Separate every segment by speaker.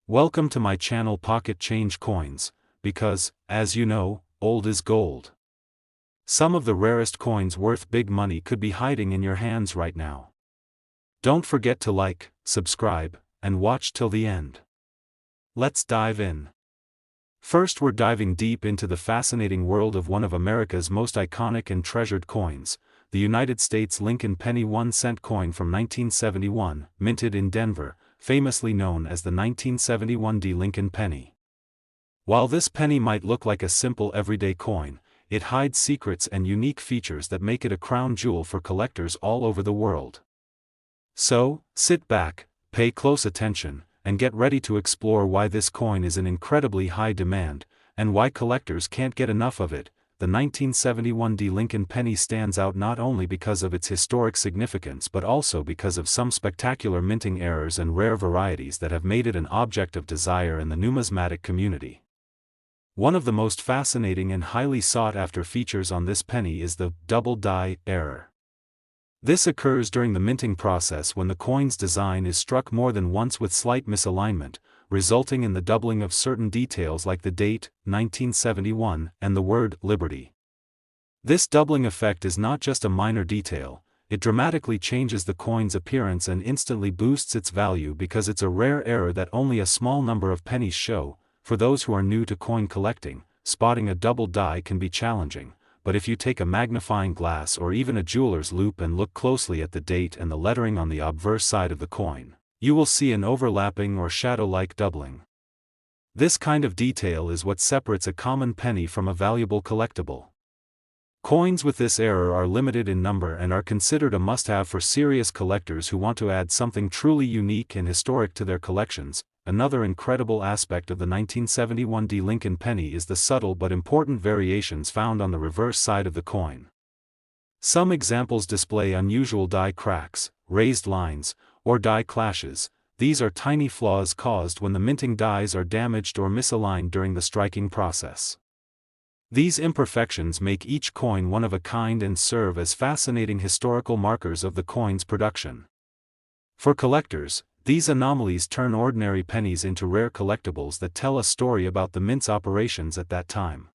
Speaker 1: Welcome to my channel Pocket Change Coins, because, as you know, old is gold. Some of the rarest coins worth big money could be hiding in your hands right now. Don't forget to like, subscribe, and watch till the end. Let's dive in. First, we're diving deep into the fascinating world of one of America's most iconic and treasured coins, the United States Lincoln Penny 1-cent coin from 1971, minted in Denver, famously known as the 1971 Lincoln Penny. While this penny might look like a simple everyday coin, it hides secrets and unique features that make it a crown jewel for collectors all over the world. So, sit back, pay close attention, and get ready to explore why this coin is in incredibly high demand, and why collectors can't get enough of it. The 1971 Lincoln Penny stands out not only because of its historic significance but also because of some spectacular minting errors and rare varieties that have made it an object of desire in the numismatic community. One of the most fascinating and highly sought-after features on this penny is the double die error. This occurs during the minting process when the coin's design is struck more than once with slight misalignment, resulting in the doubling of certain details like the date, 1971, and the word, Liberty. This doubling effect is not just a minor detail, it dramatically changes the coin's appearance and instantly boosts its value because it's a rare error that only a small number of pennies show. For those who are new to coin collecting, spotting a double die can be challenging, but if you take a magnifying glass or even a jeweler's loupe and look closely at the date and the lettering on the obverse side of the coin, you will see an overlapping or shadow-like doubling. This kind of detail is what separates a common penny from a valuable collectible. Coins with this error are limited in number and are considered a must-have for serious collectors who want to add something truly unique and historic to their collections. Another incredible aspect of the 1971 Lincoln Penny is the subtle but important variations found on the reverse side of the coin. Some examples display unusual die cracks, raised lines, or die clashes. These are tiny flaws caused when the minting dies are damaged or misaligned during the striking process. These imperfections make each coin one of a kind and serve as fascinating historical markers of the coin's production. For collectors, these anomalies turn ordinary pennies into rare collectibles that tell a story about the mint's operations at that time.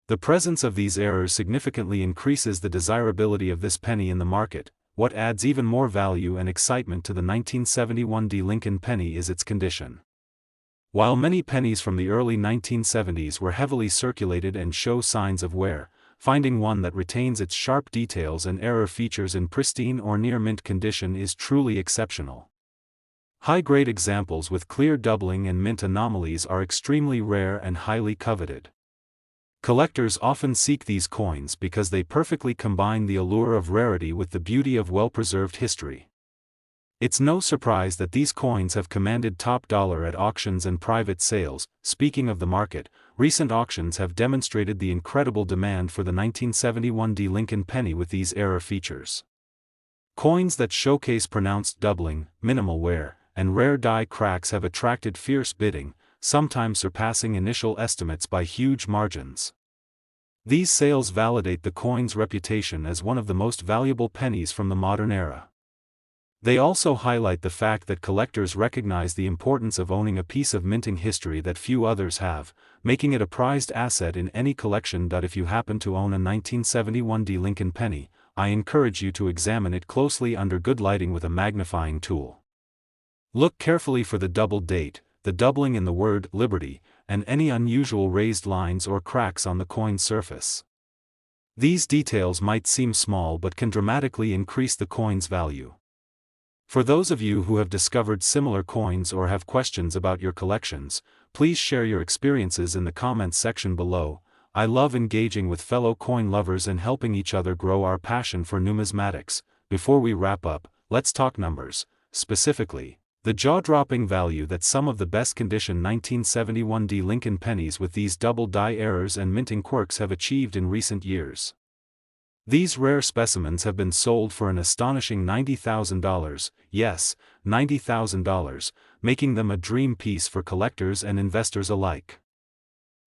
Speaker 1: The presence of these errors significantly increases the desirability of this penny in the market. What adds even more value and excitement to the 1971 Lincoln Penny is its condition. While many pennies from the early 1970s were heavily circulated and show signs of wear, finding one that retains its sharp details and error features in pristine or near-mint condition is truly exceptional. High-grade examples with clear doubling and mint anomalies are extremely rare and highly coveted. Collectors often seek these coins because they perfectly combine the allure of rarity with the beauty of well-preserved history. It's no surprise that these coins have commanded top dollar at auctions and private sales. Speaking of the market, recent auctions have demonstrated the incredible demand for the 1971 Lincoln Penny with these error features. Coins that showcase pronounced doubling, minimal wear, and rare die cracks have attracted fierce bidding, sometimes surpassing initial estimates by huge margins. These sales validate the coin's reputation as one of the most valuable pennies from the modern era. They also highlight the fact that collectors recognize the importance of owning a piece of minting history that few others have, making it a prized asset in any collection. If you happen to own a 1971 Lincoln Penny, I encourage you to examine it closely under good lighting with a magnifying tool. Look carefully for the double date, the doubling in the word Liberty, and any unusual raised lines or cracks on the coin's surface. These details might seem small but can dramatically increase the coin's value. For those of you who have discovered similar coins or have questions about your collections, please share your experiences in the comments section below. I love engaging with fellow coin lovers and helping each other grow our passion for numismatics. Before we wrap up, let's talk numbers, specifically the jaw-dropping value that some of the best condition 1971 Lincoln pennies with these double die errors and minting quirks have achieved in recent years. These rare specimens have been sold for an astonishing $90,000, yes, $90,000, making them a dream piece for collectors and investors alike.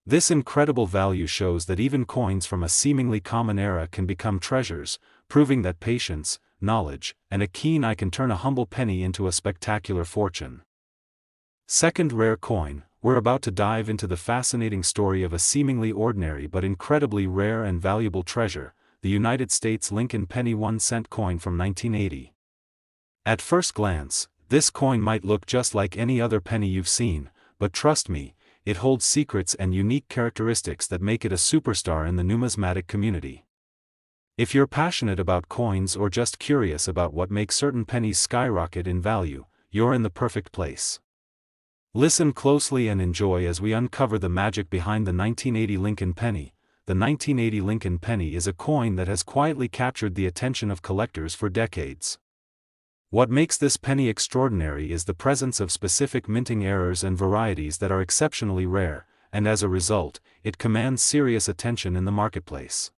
Speaker 1: This incredible value shows that even coins from a seemingly common era can become treasures, proving that patience, knowledge, and a keen eye can turn a humble penny into a spectacular fortune. Second rare coin, we're about to dive into the fascinating story of a seemingly ordinary but incredibly rare and valuable treasure, the United States Lincoln penny 1-cent coin from 1980. At first glance, this coin might look just like any other penny you've seen, but trust me, it holds secrets and unique characteristics that make it a superstar in the numismatic community. If you're passionate about coins or just curious about what makes certain pennies skyrocket in value, you're in the perfect place. Listen closely and enjoy as we uncover the magic behind the 1980 Lincoln penny. The 1980 Lincoln penny is a coin that has quietly captured the attention of collectors for decades. What makes this penny extraordinary is the presence of specific minting errors and varieties that are exceptionally rare, and as a result, it commands serious attention in the marketplace.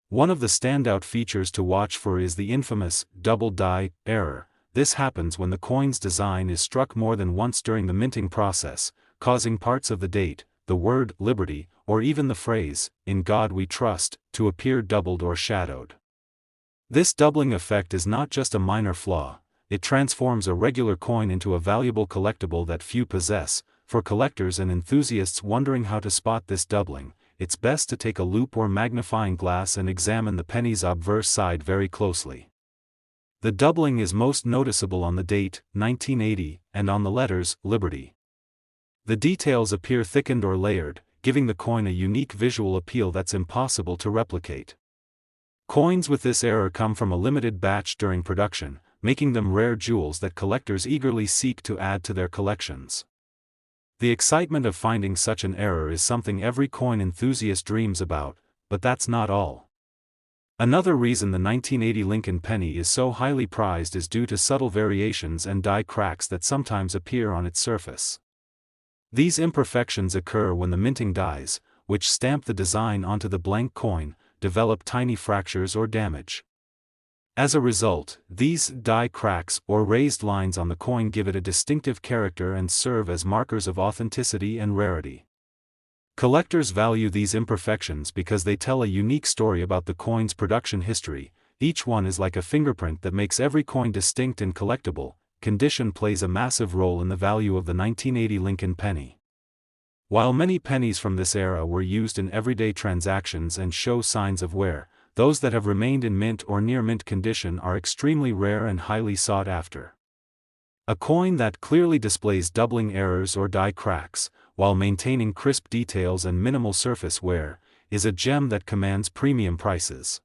Speaker 1: One of the standout features to watch for is the infamous double die error. This happens when the coin's design is struck more than once during the minting process, causing parts of the date, the word liberty, or even the phrase, "In God We Trust," to appear doubled or shadowed. This doubling effect is not just a minor flaw, it transforms a regular coin into a valuable collectible that few possess. For collectors and enthusiasts wondering how to spot this doubling, it's best to take a loupe or magnifying glass and examine the penny's obverse side very closely. The doubling is most noticeable on the date, 1980, and on the letters, Liberty. The details appear thickened or layered, giving the coin a unique visual appeal that's impossible to replicate. Coins with this error come from a limited batch during production, making them rare jewels that collectors eagerly seek to add to their collections. The excitement of finding such an error is something every coin enthusiast dreams about, but that's not all. Another reason the 1980 Lincoln penny is so highly prized is due to subtle variations and die cracks that sometimes appear on its surface. These imperfections occur when the minting dies, which stamp the design onto the blank coin, develop tiny fractures or damage. As a result, these die cracks or raised lines on the coin give it a distinctive character and serve as markers of authenticity and rarity. Collectors value these imperfections because they tell a unique story about the coin's production history. Each one is like a fingerprint that makes every coin distinct and collectible. Condition plays a massive role in the value of the 1980 Lincoln penny. While many pennies from this era were used in everyday transactions and show signs of wear, those that have remained in mint or near mint condition are extremely rare and highly sought after. A coin that clearly displays doubling errors or die cracks, while maintaining crisp details and minimal surface wear, is a gem that commands premium prices.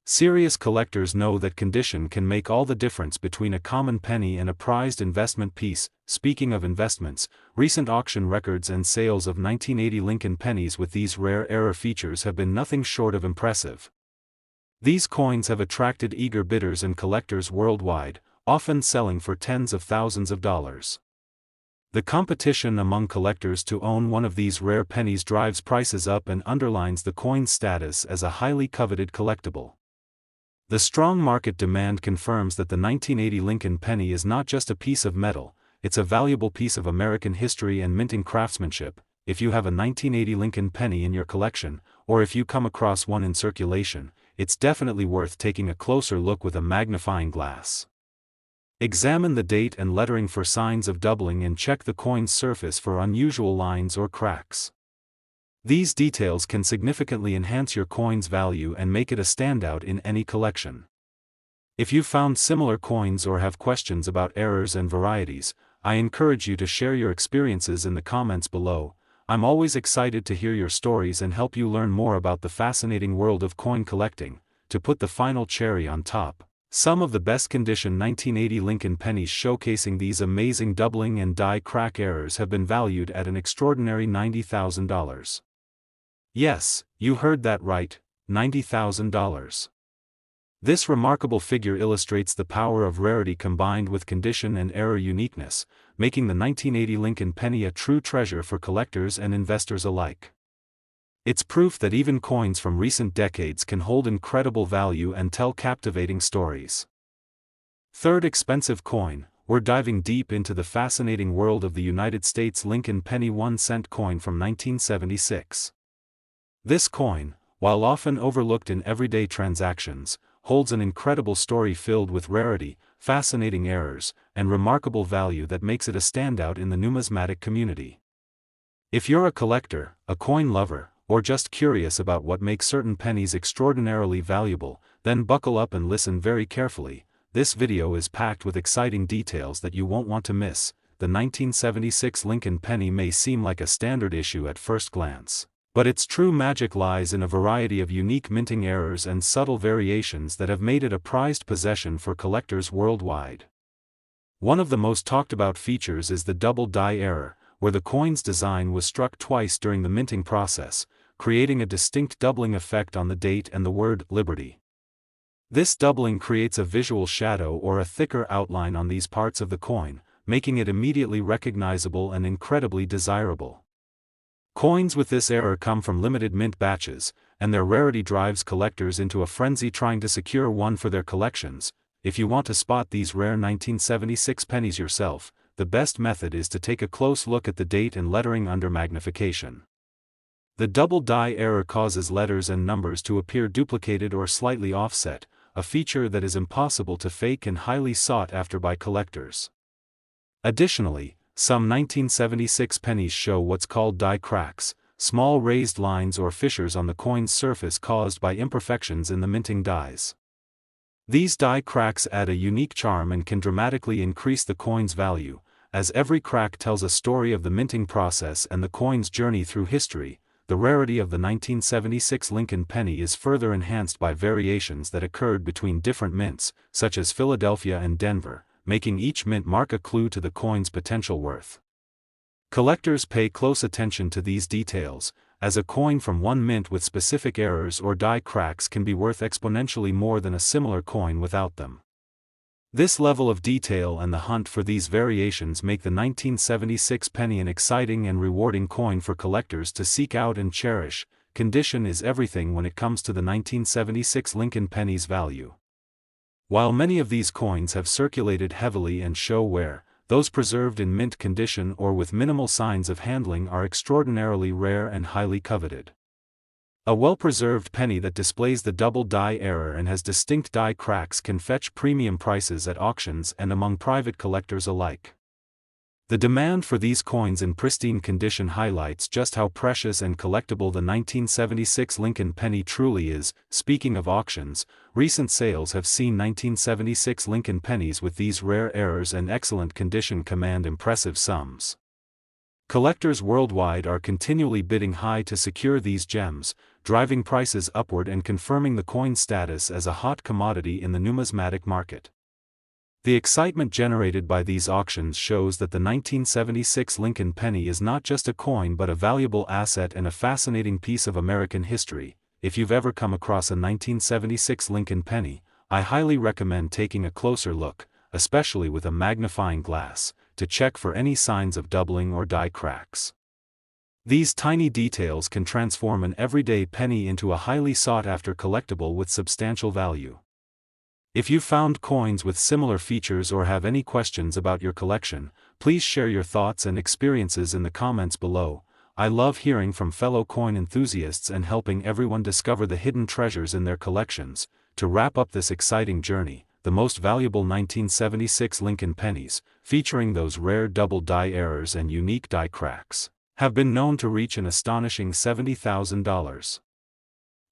Speaker 1: Serious collectors know that condition can make all the difference between a common penny and a prized investment piece. Speaking of investments, recent auction records and sales of 1980 Lincoln pennies with these rare error features have been nothing short of impressive. These coins have attracted eager bidders and collectors worldwide, often selling for tens of thousands of dollars. The competition among collectors to own one of these rare pennies drives prices up and underlines the coin's status as a highly coveted collectible. The strong market demand confirms that the 1980 Lincoln penny is not just a piece of metal, it's a valuable piece of American history and minting craftsmanship. If you have a 1980 Lincoln penny in your collection, or if you come across one in circulation, it's definitely worth taking a closer look with a magnifying glass. Examine the date and lettering for signs of doubling and check the coin's surface for unusual lines or cracks. These details can significantly enhance your coin's value and make it a standout in any collection. If you've found similar coins or have questions about errors and varieties, I encourage you to share your experiences in the comments below. I'm always excited to hear your stories and help you learn more about the fascinating world of coin collecting. To put the final cherry on top, some of the best condition 1980 Lincoln pennies showcasing these amazing doubling and die crack errors have been valued at an extraordinary $90,000. Yes, you heard that right, $90,000. This remarkable figure illustrates the power of rarity combined with condition and error uniqueness, making the 1980 Lincoln penny a true treasure for collectors and investors alike. It's proof that even coins from recent decades can hold incredible value and tell captivating stories. Third expensive coin, we're diving deep into the fascinating world of the United States Lincoln penny 1-cent coin from 1976. This coin, while often overlooked in everyday transactions, holds an incredible story filled with rarity, fascinating errors, and remarkable value that makes it a standout in the numismatic community. If you're a collector, a coin lover, or just curious about what makes certain pennies extraordinarily valuable, then buckle up and listen very carefully. This video is packed with exciting details that you won't want to miss. The 1976 Lincoln penny may seem like a standard issue at first glance, but its true magic lies in a variety of unique minting errors and subtle variations that have made it a prized possession for collectors worldwide. One of the most talked about features is the double die error, where the coin's design was struck twice during the minting process, creating a distinct doubling effect on the date and the word Liberty. This doubling creates a visual shadow or a thicker outline on these parts of the coin, making it immediately recognizable and incredibly desirable. Coins with this error come from limited mint batches, and their rarity drives collectors into a frenzy trying to secure one for their collections. If you want to spot these rare 1976 pennies yourself, the best method is to take a close look at the date and lettering under magnification. The double die error causes letters and numbers to appear duplicated or slightly offset, a feature that is impossible to fake and highly sought after by collectors. Additionally, some 1976 pennies show what's called die cracks, small raised lines or fissures on the coin's surface caused by imperfections in the minting dies. These die cracks add a unique charm and can dramatically increase the coin's value, as every crack tells a story of the minting process and the coin's journey through history. The rarity of the 1976 Lincoln penny is further enhanced by variations that occurred between different mints, such as Philadelphia and Denver, making each mint mark a clue to the coin's potential worth. Collectors pay close attention to these details, as a coin from one mint with specific errors or die cracks can be worth exponentially more than a similar coin without them. This level of detail and the hunt for these variations make the 1976 penny an exciting and rewarding coin for collectors to seek out and cherish. Condition is everything when it comes to the 1976 Lincoln penny's value. While many of these coins have circulated heavily and show wear, those preserved in mint condition or with minimal signs of handling are extraordinarily rare and highly coveted. A well-preserved penny that displays the double die error and has distinct die cracks can fetch premium prices at auctions and among private collectors alike. The demand for these coins in pristine condition highlights just how precious and collectible the 1976 Lincoln penny truly is. Speaking of auctions, recent sales have seen 1976 Lincoln pennies with these rare errors and excellent condition command impressive sums. Collectors worldwide are continually bidding high to secure these gems, driving prices upward and confirming the coin's status as a hot commodity in the numismatic market. The excitement generated by these auctions shows that the 1976 Lincoln penny is not just a coin but a valuable asset and a fascinating piece of American history. If you've ever come across a 1976 Lincoln penny, I highly recommend taking a closer look, especially with a magnifying glass, to check for any signs of doubling or die cracks. These tiny details can transform an everyday penny into a highly sought-after collectible with substantial value. If you found coins with similar features or have any questions about your collection, please share your thoughts and experiences in the comments below. I love hearing from fellow coin enthusiasts and helping everyone discover the hidden treasures in their collections. To wrap up this exciting journey, the most valuable 1976 Lincoln pennies, featuring those rare double die errors and unique die cracks, have been known to reach an astonishing $70,000.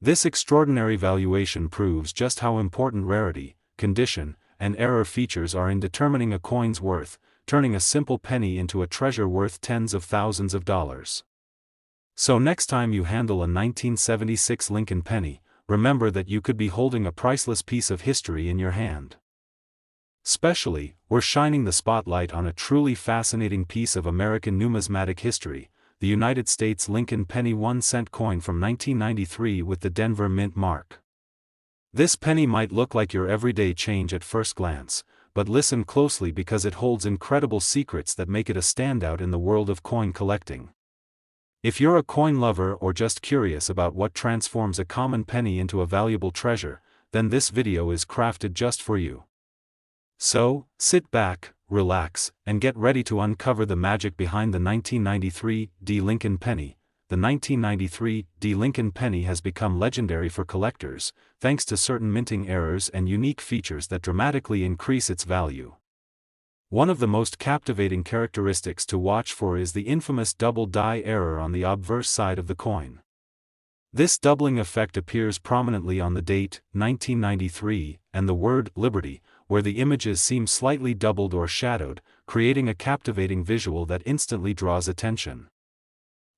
Speaker 1: This extraordinary valuation proves just how important rarity, condition, and error features are in determining a coin's worth, turning a simple penny into a treasure worth tens of thousands of dollars. So next time you handle a 1976 Lincoln penny, remember that you could be holding a priceless piece of history in your hand. Especially, we're shining the spotlight on a truly fascinating piece of American numismatic history, the United States Lincoln penny 1-cent coin from 1993 with the Denver Mint mark. This penny might look like your everyday change at first glance, but listen closely because it holds incredible secrets that make it a standout in the world of coin collecting. If you're a coin lover or just curious about what transforms a common penny into a valuable treasure, then this video is crafted just for you. So, sit back, relax, and get ready to uncover the magic behind the 1993 Lincoln penny. The 1993 Lincoln penny has become legendary for collectors, thanks to certain minting errors and unique features that dramatically increase its value. One of the most captivating characteristics to watch for is the infamous double die error on the obverse side of the coin. This doubling effect appears prominently on the date, 1993, and the word liberty, where the images seem slightly doubled or shadowed, creating a captivating visual that instantly draws attention.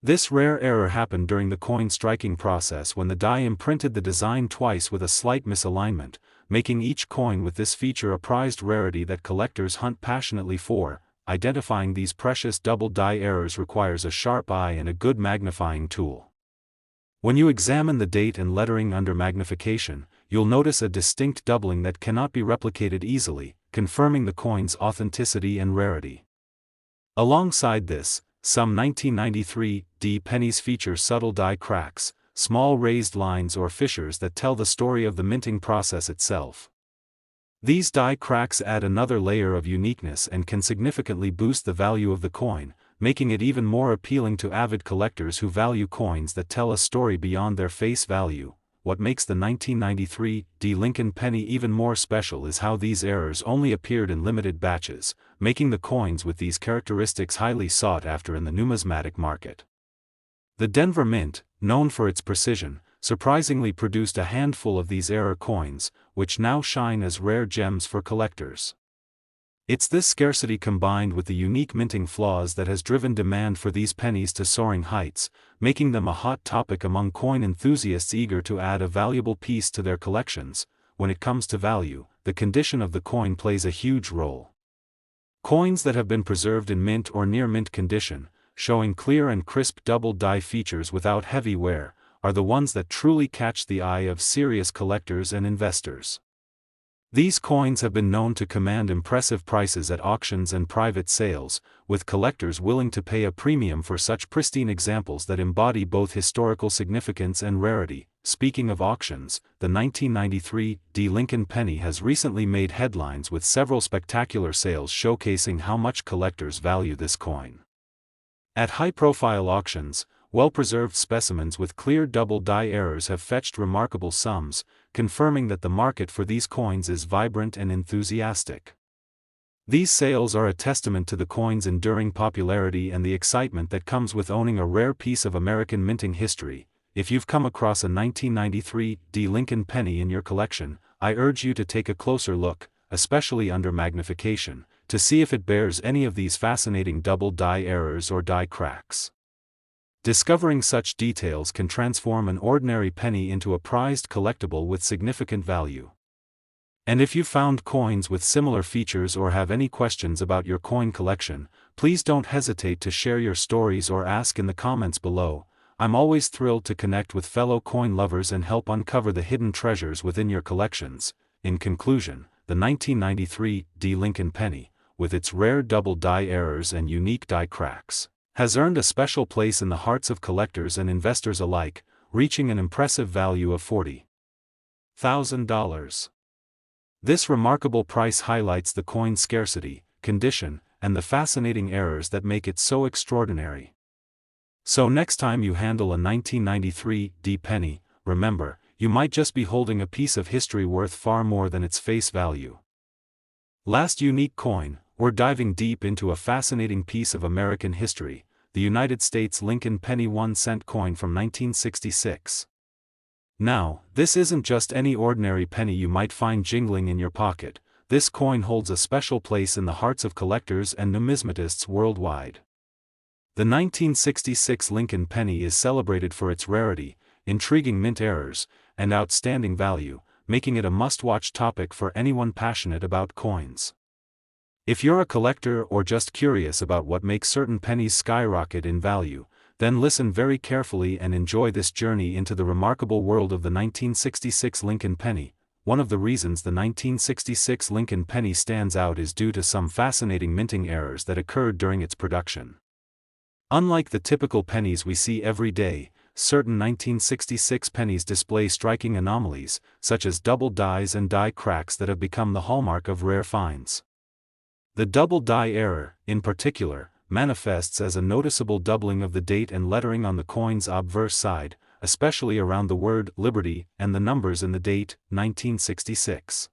Speaker 1: This rare error happened during the coin striking process when the die imprinted the design twice with a slight misalignment, making each coin with this feature a prized rarity that collectors hunt passionately for. Identifying these precious double die errors requires a sharp eye and a good magnifying tool. When you examine the date and lettering under magnification, you'll notice a distinct doubling that cannot be replicated easily, confirming the coin's authenticity and rarity. Alongside this, some 1993 pennies feature subtle die cracks, small raised lines or fissures that tell the story of the minting process itself. These die cracks add another layer of uniqueness and can significantly boost the value of the coin, making it even more appealing to avid collectors who value coins that tell a story beyond their face value. What makes the 1993 Lincoln penny even more special is how these errors only appeared in limited batches, making the coins with these characteristics highly sought after in the numismatic market. The Denver Mint, known for its precision, surprisingly produced a handful of these error coins, which now shine as rare gems for collectors. It's this scarcity combined with the unique minting flaws that has driven demand for these pennies to soaring heights, making them a hot topic among coin enthusiasts eager to add a valuable piece to their collections. When it comes to value, the condition of the coin plays a huge role. Coins that have been preserved in mint or near mint condition, showing clear and crisp double die features without heavy wear, are the ones that truly catch the eye of serious collectors and investors. These coins have been known to command impressive prices at auctions and private sales, with collectors willing to pay a premium for such pristine examples that embody both historical significance and rarity. Speaking of auctions, the 1993 Lincoln penny has recently made headlines with several spectacular sales showcasing how much collectors value this coin. At high-profile auctions, well-preserved specimens with clear double die errors have fetched remarkable sums, confirming that the market for these coins is vibrant and enthusiastic. These sales are a testament to the coin's enduring popularity and the excitement that comes with owning a rare piece of American minting history. If you've come across a 1993 Lincoln penny in your collection, I urge you to take a closer look, especially under magnification, to see if it bears any of these fascinating double die errors or die cracks. Discovering such details can transform an ordinary penny into a prized collectible with significant value. And if you've found coins with similar features or have any questions about your coin collection, please don't hesitate to share your stories or ask in the comments below. I'm always thrilled to connect with fellow coin lovers and help uncover the hidden treasures within your collections. In conclusion, the 1993 Lincoln penny, with its rare double die errors and unique die cracks, has earned a special place in the hearts of collectors and investors alike, reaching an impressive value of $40,000. This remarkable price highlights the coin's scarcity, condition, and the fascinating errors that make it so extraordinary. So next time you handle a 1993 penny, remember, you might just be holding a piece of history worth far more than its face value. Last unique coin, we're diving deep into a fascinating piece of American history, the United States Lincoln penny 1-cent coin from 1966. Now, this isn't just any ordinary penny you might find jingling in your pocket. This coin holds a special place in the hearts of collectors and numismatists worldwide. The 1966 Lincoln penny is celebrated for its rarity, intriguing mint errors, and outstanding value, making it a must-watch topic for anyone passionate about coins. If you're a collector or just curious about what makes certain pennies skyrocket in value, then listen very carefully and enjoy this journey into the remarkable world of the 1966 Lincoln penny. One of the reasons the 1966 Lincoln penny stands out is due to some fascinating minting errors that occurred during its production. Unlike the typical pennies we see every day, certain 1966 pennies display striking anomalies, such as double dies and die cracks that have become the hallmark of rare finds. The double die error, in particular, manifests as a noticeable doubling of the date and lettering on the coin's obverse side, especially around the word Liberty and the numbers in the date, 1966.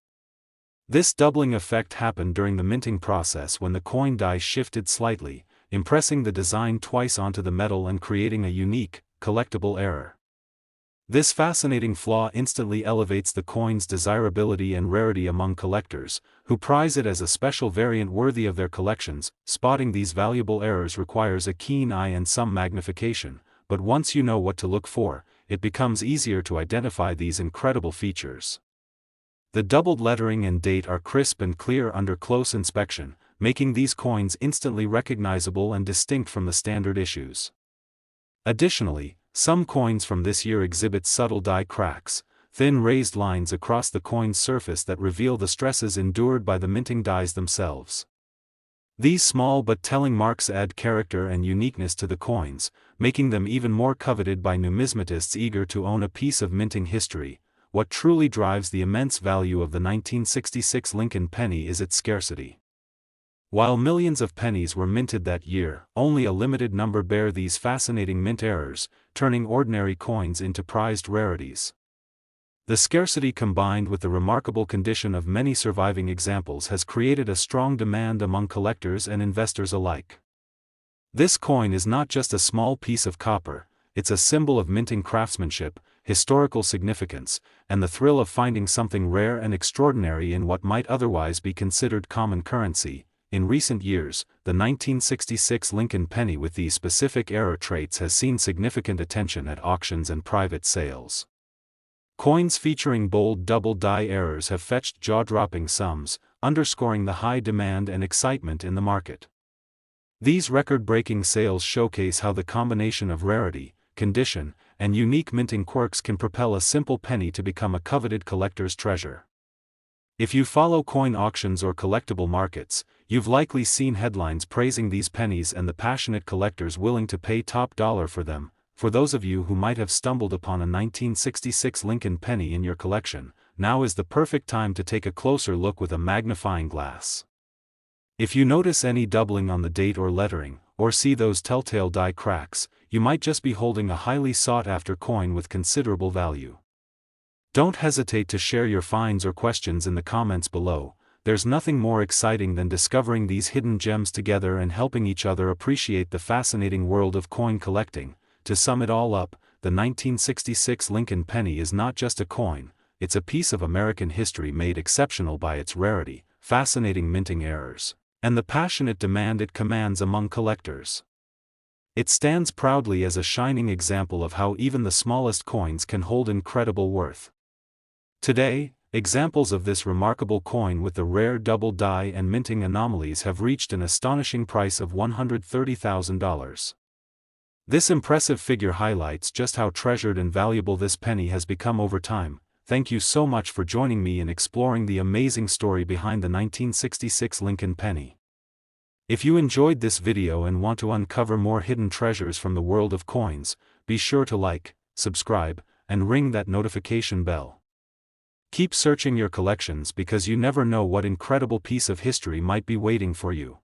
Speaker 1: This doubling effect happened during the minting process when the coin die shifted slightly, impressing the design twice onto the metal and creating a unique, collectible error. This fascinating flaw instantly elevates the coin's desirability and rarity among collectors, who prize it as a special variant worthy of their collections. Spotting these valuable errors requires a keen eye and some magnification, but once you know what to look for, it becomes easier to identify these incredible features. The doubled lettering and date are crisp and clear under close inspection, making these coins instantly recognizable and distinct from the standard issues. Additionally, some coins from this year exhibit subtle die cracks, thin raised lines across the coin's surface that reveal the stresses endured by the minting dies themselves. These small but telling marks add character and uniqueness to the coins, making them even more coveted by numismatists eager to own a piece of minting history. What truly drives the immense value of the 1966 Lincoln penny is its scarcity. While millions of pennies were minted that year, only a limited number bear these fascinating mint errors, turning ordinary coins into prized rarities. The scarcity combined with the remarkable condition of many surviving examples has created a strong demand among collectors and investors alike. This coin is not just a small piece of copper, it's a symbol of minting craftsmanship, historical significance, and the thrill of finding something rare and extraordinary in what might otherwise be considered common currency. In recent years, the 1966 Lincoln penny with these specific error traits has seen significant attention at auctions and private sales. Coins featuring bold double die errors have fetched jaw-dropping sums, underscoring the high demand and excitement in the market. These record-breaking sales showcase how the combination of rarity, condition, and unique minting quirks can propel a simple penny to become a coveted collector's treasure. If you follow coin auctions or collectible markets, you've likely seen headlines praising these pennies and the passionate collectors willing to pay top dollar for them. For those of you who might have stumbled upon a 1966 Lincoln penny in your collection, now is the perfect time to take a closer look with a magnifying glass. If you notice any doubling on the date or lettering, or see those telltale die cracks, you might just be holding a highly sought-after coin with considerable value. Don't hesitate to share your finds or questions in the comments below. There's nothing more exciting than discovering these hidden gems together and helping each other appreciate the fascinating world of coin collecting. To sum it all up, the 1966 Lincoln penny is not just a coin, it's a piece of American history made exceptional by its rarity, fascinating minting errors, and the passionate demand it commands among collectors. It stands proudly as a shining example of how even the smallest coins can hold incredible worth. Today, examples of this remarkable coin with the rare double die and minting anomalies have reached an astonishing price of $130,000. This impressive figure highlights just how treasured and valuable this penny has become over time. Thank you so much for joining me in exploring the amazing story behind the 1966 Lincoln penny. If you enjoyed this video and want to uncover more hidden treasures from the world of coins, be sure to like, subscribe, and ring that notification bell. Keep searching your collections because you never know what incredible piece of history might be waiting for you.